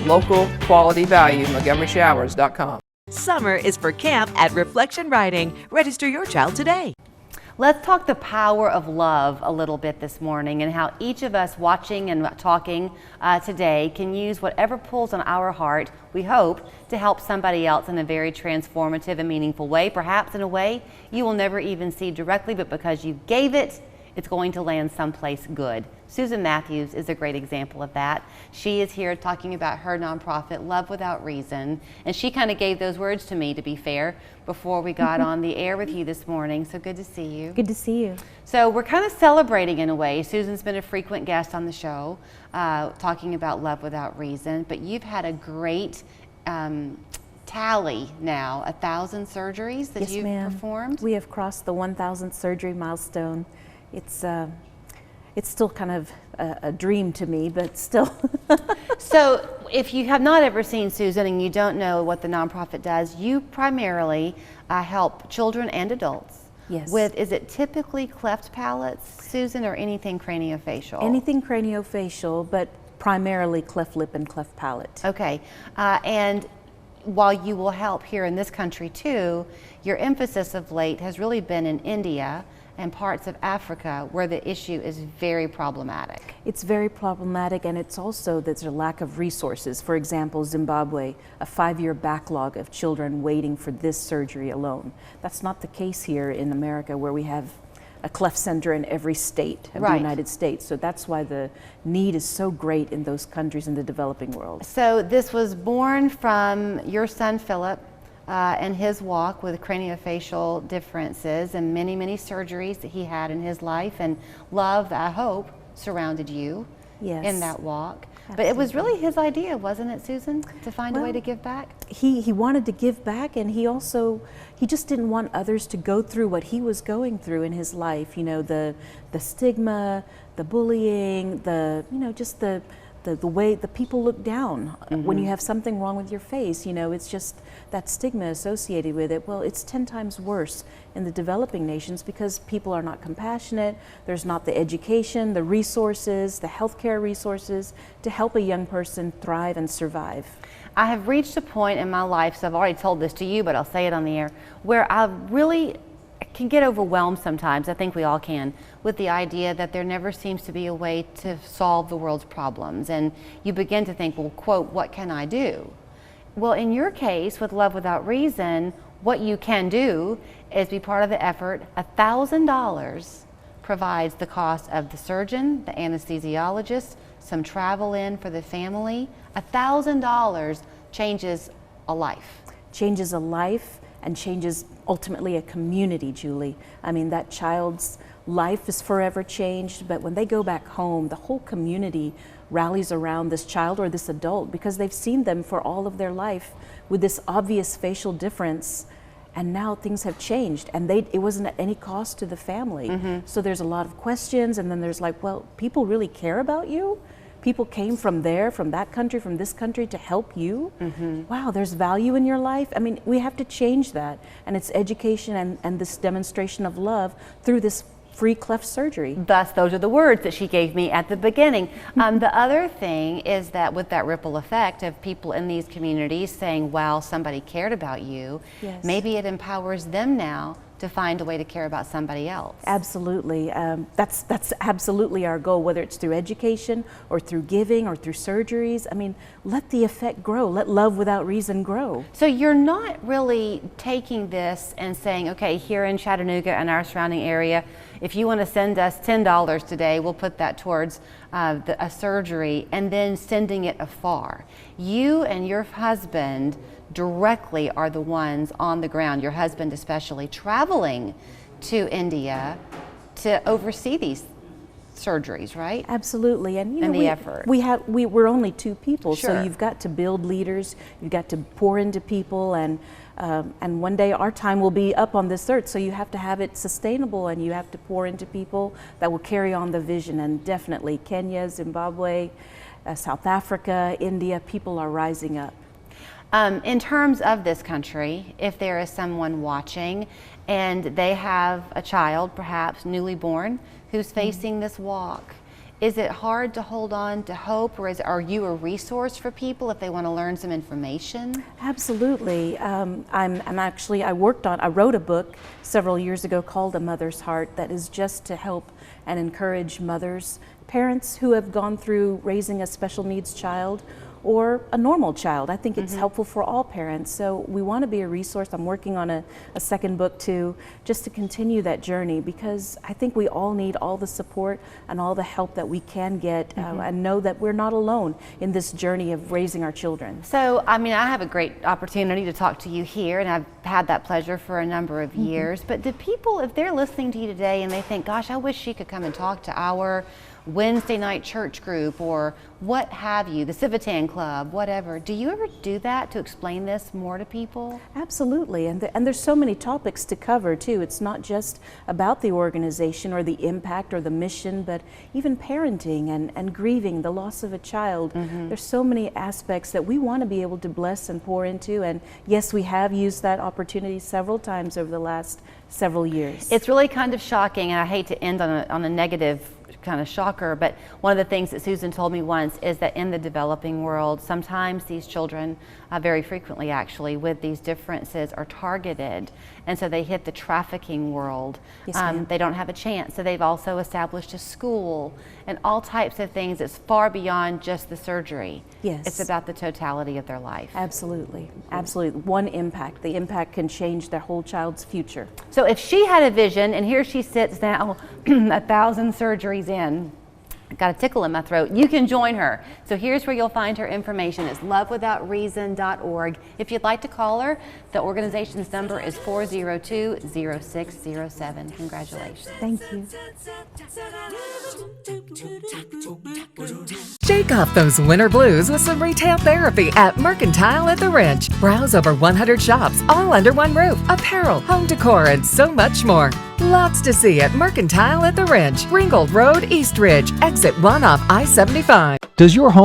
local quality value, MontgomeryShowers.com. Summer is for camp at Reflection Riding. Register your child today. Let's talk the power of love a little bit this morning, and how each of us watching and talking today can use whatever pulls on our heart, we hope, to help somebody else in a very transformative and meaningful way, perhaps in a way you will never even see directly, but because you gave it, it's going to land someplace good. Susan Matthews is a great example of that. She is here talking about her nonprofit, Love Without Reason, and she kind of gave those words to me, to be fair, before we got on the air with you this morning. So good to see you. Good to see you. So we're kind of celebrating in a way. Susan's been a frequent guest on the show, talking about Love Without Reason, but you've had a great tally now, 1,000 surgeries that you've performed. We have crossed the 1,000th surgery milestone. It's still kind of a dream to me, but still. So if you have not ever seen Susan and you don't know what the nonprofit does, you primarily help children and adults with, is it typically cleft palates, Susan, or anything craniofacial? Anything craniofacial, but primarily cleft lip and cleft palate. Okay, and while you will help here in this country too, your emphasis of late has really been in India and parts of Africa where the issue is very problematic. It's very problematic, and it's also that there's a lack of resources. For example, Zimbabwe, a 5-year backlog of children waiting for this surgery alone. That's not the case here in America, where we have a cleft center in every state of the United States. So that's why the need is so great in those countries in the developing world. So this was born from your son Philip and his walk with craniofacial differences and many, many surgeries that he had in his life, and love, I hope, surrounded you in that walk. Absolutely. But it was really his idea, wasn't it, Susan, to find a way to give back? He wanted to give back, and he just didn't want others to go through what he was going through in his life. You know, the stigma, the bullying, just the way the people look down when you have something wrong with your face. You know, it's just that stigma associated with it. Well, it's 10 times worse in the developing nations because people are not compassionate. There's not the education, the resources, the healthcare resources to help a young person thrive and survive. I have reached a point in my life, so I've already told this to you, but I'll say it on the air, where I really can get overwhelmed sometimes, I think we all can, with the idea that there never seems to be a way to solve the world's problems. And you begin to think, well, quote, what can I do? Well, in your case, with Love Without Reason, what you can do is be part of the effort. $1,000 provides the cost of the surgeon, the anesthesiologist, some travel in for the family. $1,000 changes a life. Changes a life and changes ultimately a community, Julie. I mean, that child's life is forever changed, but when they go back home, the whole community rallies around this child or this adult because they've seen them for all of their life with this obvious facial difference, and now things have changed, and it wasn't at any cost to the family. So there's a lot of questions, and then there's like, well, people really care about you? People came from there, from that country, from this country to help you. Wow, there's value in your life. I mean, we have to change that. And it's education and this demonstration of love through this free cleft surgery. Thus, those are the words that she gave me at the beginning. The other thing is that with that ripple effect of people in these communities saying, wow, somebody cared about you, maybe it empowers them now to find a way to care about somebody else. Absolutely. That's absolutely our goal, whether it's through education or through giving or through surgeries. I mean, let the effect grow. Let Love Without Reason grow. So you're not really taking this and saying, okay, here in Chattanooga and our surrounding area, if you want to send us $10 today, we'll put that towards a surgery, and then sending it afar. You and your husband directly are the ones on the ground, your husband especially, traveling to India to oversee these surgeries, right? Absolutely. And, you know, the effort. We're only 2 people, Sure. so you've got to build leaders, you've got to pour into people, and one day our time will be up on this earth, so you have to have it sustainable, and you have to pour into people that will carry on the vision. And definitely Kenya, Zimbabwe, South Africa, India, people are rising up. In terms of this country, if there is someone watching and they have a child, perhaps newly born, who's facing this walk, Is it hard to hold on to hope, or are you a resource for people if they want to learn some information? Absolutely. I wrote a book several years ago called A Mother's Heart that is just to help and encourage mothers, parents who have gone through raising a special needs child or a normal child. I think it's helpful for all parents. So we want to be a resource. I'm working on a second book too, just to continue that journey, because I think we all need all the support and all the help that we can get, and know that we're not alone in this journey of raising our children. So, I mean, I have a great opportunity to talk to you here, and I've had that pleasure for a number of years. But do people, if they're listening to you today and they think, gosh, I wish she could come and talk to our Wednesday night church group or what have you, the Civitan Club, whatever. Do you ever do that to explain this more to people? Absolutely, and there's so many topics to cover too. It's not just about the organization or the impact or the mission, but even parenting and grieving the loss of a child. There's so many aspects that we want to be able to bless and pour into, and yes, we have used that opportunity several times over the last several years. It's really kind of shocking, and I hate to end on a negative kind of shocker, but one of the things that Susan told me once is that in the developing world, sometimes these children, very frequently actually, with these differences are targeted, and so they hit the trafficking world. Yes, ma'am. They don't have a chance, so they've also established a school and all types of things that's far beyond just the surgery. Yes. It's about the totality of their life. Absolutely, absolutely. One impact, the impact can change their whole child's future. So if she had a vision, and here she sits now, 1,000 surgeries in, got a tickle in my throat, you can join her. So here's where you'll find her information. It's lovewithoutreason.org. If you'd like to call her, the organization's number is 402-0607. Congratulations. Thank you. Shake off those winter blues with some retail therapy at Mercantile at the Ranch. Browse over 100 shops, all under one roof. Apparel, home decor, and so much more. Lots to see at Mercantile at the Ranch, Ringgold Road, East Ridge, exit 1 off I-75. Does your home